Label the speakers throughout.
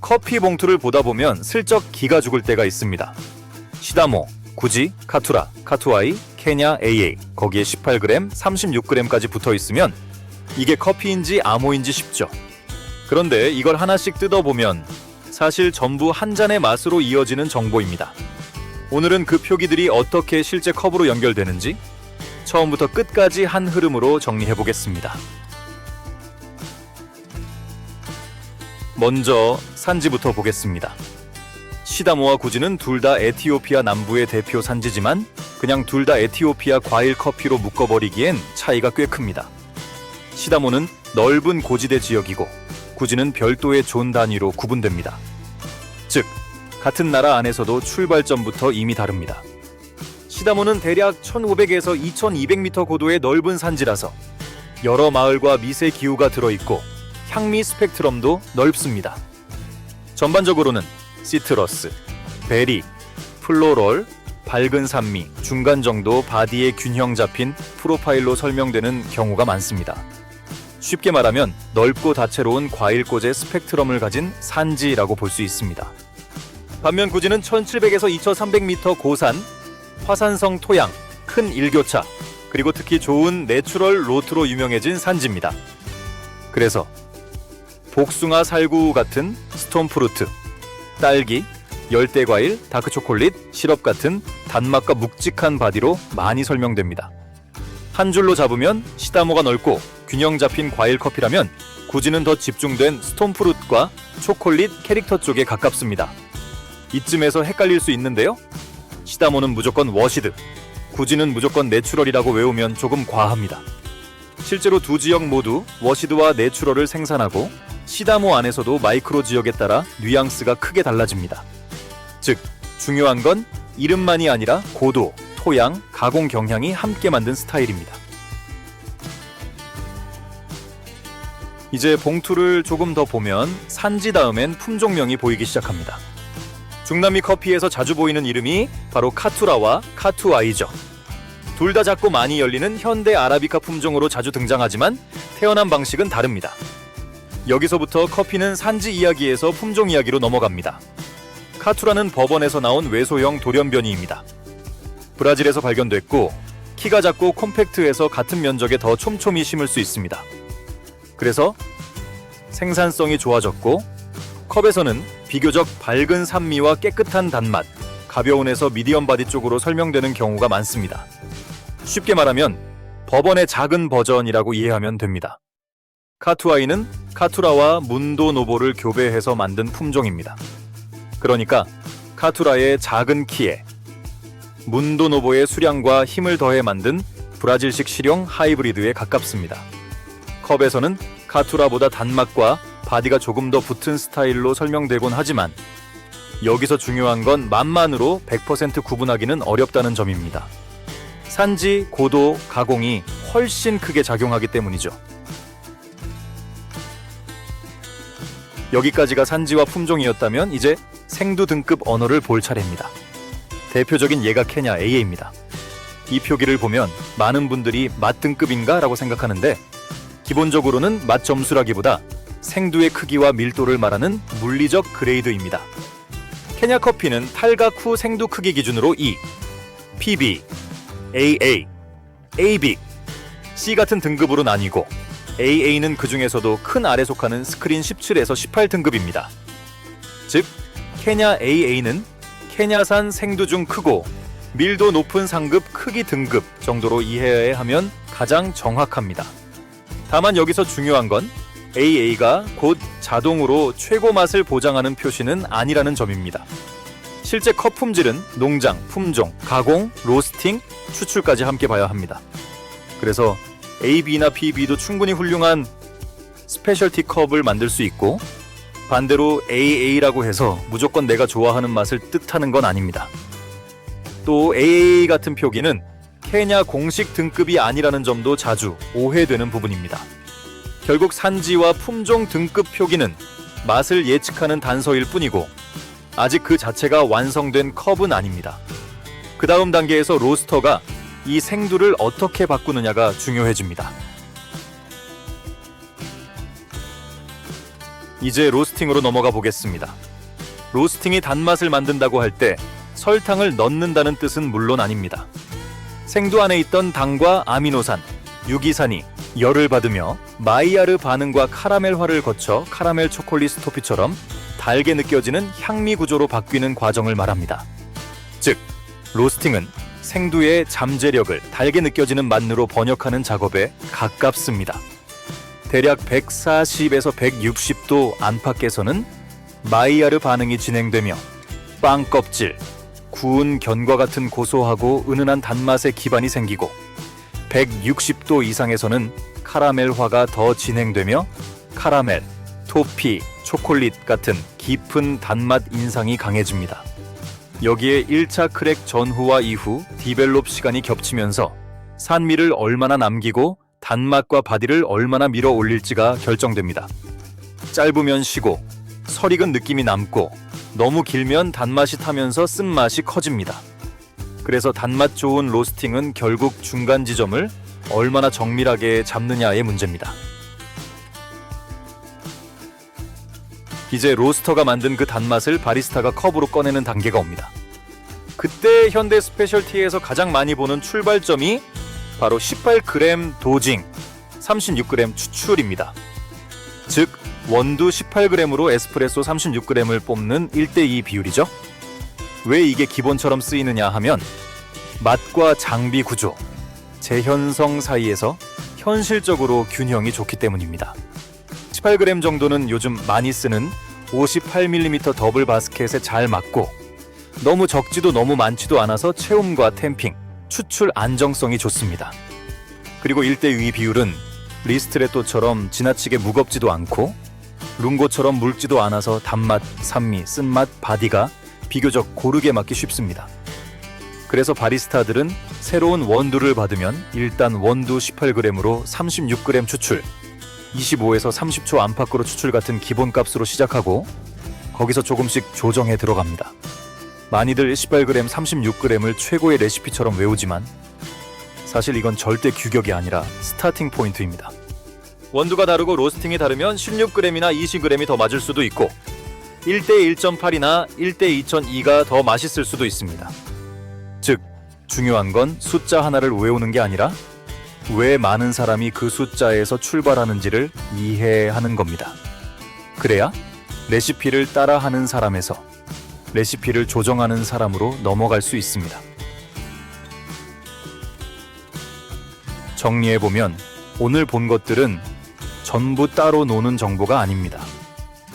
Speaker 1: 커피 봉투를 보다 보면 슬쩍 기가 죽을 때가 있습니다. 시다모, 구지, 카투라, 카투아이, 케냐 AA, 거기에 18g, 36g까지 붙어 있으면 이게 커피인지 아모인지 싶죠. 그런데 이걸 하나씩 뜯어보면 사실 전부 한 잔의 맛으로 이어지는 정보입니다. 오늘은 그 표기들이 어떻게 실제 컵으로 연결되는지 처음부터 끝까지 한 흐름으로 정리해보겠습니다. 먼저 산지부터 보겠습니다. 시다모와 구지는 둘 다 에티오피아 남부의 대표 산지지만 그냥 둘 다 에티오피아 과일 커피로 묶어버리기엔 차이가 꽤 큽니다. 시다모는 넓은 고지대 지역이고 구지는 별도의 존 단위로 구분됩니다. 즉, 같은 나라 안에서도 출발점부터 이미 다릅니다. 시다모는 대략 1500에서 2200m 고도의 넓은 산지라서 여러 마을과 미세 기후가 들어있고 향미 스펙트럼도 넓습니다. 전반적으로는 시트러스, 베리, 플로럴, 밝은 산미, 중간 정도 바디의 균형 잡힌 프로파일로 설명되는 경우가 많습니다. 쉽게 말하면 넓고 다채로운 과일꽂의 스펙트럼을 가진 산지라고 볼 수 있습니다. 반면 구지는 1700에서 2300m 고산, 화산성 토양, 큰 일교차, 그리고 특히 좋은 내추럴 로트로 유명해진 산지입니다. 그래서 복숭아 살구 같은 스톤프루트, 딸기, 열대과일, 다크초콜릿, 시럽 같은 단맛과 묵직한 바디로 많이 설명됩니다. 한 줄로 잡으면 시다모가 넓고 균형 잡힌 과일 커피라면 구지는 더 집중된 스톤프루트과 초콜릿 캐릭터 쪽에 가깝습니다. 이쯤에서 헷갈릴 수 있는데요. 시다모는 무조건 워시드, 구지는 무조건 내추럴이라고 외우면 조금 과합니다. 실제로 두 지역 모두 워시드와 내추럴을 생산하고 시다모 안에서도 마이크로 지역에 따라 뉘앙스가 크게 달라집니다. 즉, 중요한 건 이름만이 아니라 고도, 토양, 가공 경향이 함께 만든 스타일입니다. 이제 봉투를 조금 더 보면 산지 다음엔 품종명이 보이기 시작합니다. 중남미 커피에서 자주 보이는 이름이 바로 카투라와 카투아이죠. 둘 다 작고 많이 열리는 현대 아라비카 품종으로 자주 등장하지만 태어난 방식은 다릅니다. 여기서부터 커피는 산지 이야기에서 품종 이야기로 넘어갑니다. 카투라는 버번에서 나온 외소형 돌연변이입니다. 브라질에서 발견됐고 키가 작고 콤팩트해서 같은 면적에 더 촘촘히 심을 수 있습니다. 그래서 생산성이 좋아졌고 컵에서는 비교적 밝은 산미와 깨끗한 단맛, 가벼운에서 미디엄 바디 쪽으로 설명되는 경우가 많습니다. 쉽게 말하면 버번의 작은 버전이라고 이해하면 됩니다. 카투아이는 카투라와 문도노보를 교배해서 만든 품종입니다. 그러니까 카투라의 작은 키에 문도노보의 수량과 힘을 더해 만든 브라질식 실용 하이브리드에 가깝습니다. 컵에서는 카투라보다 단맛과 바디가 조금 더 붙은 스타일로 설명되곤 하지만 여기서 중요한 건 맛만으로 100% 구분하기는 어렵다는 점입니다. 산지, 고도, 가공이 훨씬 크게 작용하기 때문이죠. 여기까지가 산지와 품종이었다면 이제 생두 등급 언어를 볼 차례입니다. 대표적인 예가 케냐 AA입니다. 이 표기를 보면 많은 분들이 맛 등급인가 라고 생각하는데 기본적으로는 맛 점수라기보다 생두의 크기와 밀도를 말하는 물리적 그레이드입니다. 케냐 커피는 탈각 후 생두 크기 기준으로 E, PB, AA, AB, C 같은 등급으로 나뉘고 AA는 그 중에서도 큰 알에 속하는 스크린 17에서 18등급입니다. 즉, 케냐 AA는 케냐산 생두 중 크고 밀도 높은 상급 크기 등급 정도로 이해해야 하면 가장 정확합니다. 다만 여기서 중요한 건 AA가 곧 자동으로 최고 맛을 보장하는 표시는 아니라는 점입니다. 실제 컵 품질은 농장, 품종, 가공, 로스팅, 추출까지 함께 봐야 합니다. 그래서 AB나 PB도 충분히 훌륭한 스페셜티 컵을 만들 수 있고 반대로 AA라고 해서 무조건 내가 좋아하는 맛을 뜻하는 건 아닙니다. 또 AA 같은 표기는 케냐 공식 등급이 아니라는 점도 자주 오해되는 부분입니다. 결국 산지와 품종 등급 표기는 맛을 예측하는 단서일 뿐이고 아직 그 자체가 완성된 컵은 아닙니다. 그 다음 단계에서 로스터가 이 생두를 어떻게 바꾸느냐가 중요해집니다. 이제 로스팅으로 넘어가 보겠습니다. 로스팅이 단맛을 만든다고 할 때 설탕을 넣는다는 뜻은 물론 아닙니다. 생두 안에 있던 당과 아미노산, 유기산이 열을 받으며 마이야르 반응과 카라멜화를 거쳐 카라멜 초콜릿 토피처럼 달게 느껴지는 향미 구조로 바뀌는 과정을 말합니다. 즉, 로스팅은 생두의 잠재력을 달게 느껴지는 맛으로 번역하는 작업에 가깝습니다. 대략 140에서 160도 안팎에서는 마이야르 반응이 진행되며 빵 껍질, 구운 견과 같은 고소하고 은은한 단맛의 기반이 생기고 160도 이상에서는 카라멜화가 더 진행되며 카라멜, 토피, 초콜릿 같은 깊은 단맛 인상이 강해집니다. 여기에 1차 크랙 전후와 이후 디벨롭 시간이 겹치면서 산미를 얼마나 남기고 단맛과 바디를 얼마나 밀어 올릴지가 결정됩니다. 짧으면 쉬고 설익은 느낌이 남고 너무 길면 단맛이 타면서 쓴맛이 커집니다. 그래서 단맛 좋은 로스팅은 결국 중간 지점을 얼마나 정밀하게 잡느냐의 문제입니다. 이제 로스터가 만든 그 단맛을 바리스타가 컵으로 꺼내는 단계가 옵니다. 그때 현대 스페셜티에서 가장 많이 보는 출발점이 바로 18g 도징, 36g 추출입니다. 즉, 원두 18g으로 에스프레소 36g을 뽑는 1대2 비율이죠. 왜 이게 기본처럼 쓰이느냐 하면 맛과 장비 구조, 재현성 사이에서 현실적으로 균형이 좋기 때문입니다. 18g 정도는 요즘 많이 쓰는 58mm 더블 바스켓에 잘 맞고 너무 적지도 너무 많지도 않아서 체온과 템핑, 추출 안정성이 좋습니다. 그리고 1대2 비율은 리스트레토처럼 지나치게 무겁지도 않고 룽고처럼 묽지도 않아서 단맛, 산미, 쓴맛, 바디가 비교적 고르게 맞기 쉽습니다. 그래서 바리스타들은 새로운 원두를 받으면 일단 원두 18g으로 36g 추출, 25에서 30초 안팎으로 추출 같은 기본값으로 시작하고 거기서 조금씩 조정해 들어갑니다. 많이들 18g, 36g을 최고의 레시피처럼 외우지만 사실 이건 절대 규격이 아니라 스타팅 포인트입니다. 원두가 다르고 로스팅이 다르면 16g이나 20g이 더 맞을 수도 있고 1대 1.8이나 1대 2.2가 더 맛있을 수도 있습니다. 즉, 중요한 건 숫자 하나를 외우는 게 아니라 왜 많은 사람이 그 숫자에서 출발하는지를 이해하는 겁니다. 그래야 레시피를 따라하는 사람에서 레시피를 조정하는 사람으로 넘어갈 수 있습니다. 정리해보면 오늘 본 것들은 전부 따로 노는 정보가 아닙니다.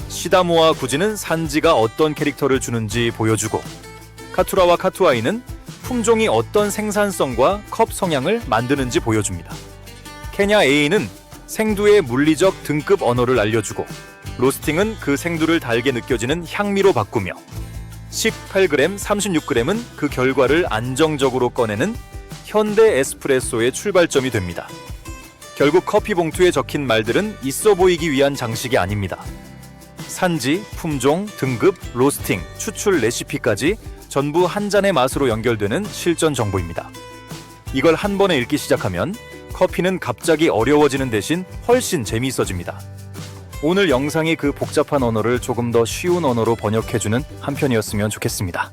Speaker 1: 시다모아 구지는 산지가 어떤 캐릭터를 주는지 보여주고 카투라와 카투아이는 품종이 어떤 생산성과 컵 성향을 만드는지 보여줍니다. 케냐 A는 생두의 물리적 등급 언어를 알려주고 로스팅은 그 생두를 달게 느껴지는 향미로 바꾸며 18g, 36g은 그 결과를 안정적으로 꺼내는 현대 에스프레소의 출발점이 됩니다. 결국 커피 봉투에 적힌 말들은 있어 보이기 위한 장식이 아닙니다. 산지, 품종, 등급, 로스팅, 추출 레시피까지 전부 한 잔의 맛으로 연결되는 실전 정보입니다. 이걸 한 번에 읽기 시작하면 커피는 갑자기 어려워지는 대신 훨씬 재미있어집니다. 오늘 영상이 그 복잡한 언어를 조금 더 쉬운 언어로 번역해주는 한 편이었으면 좋겠습니다.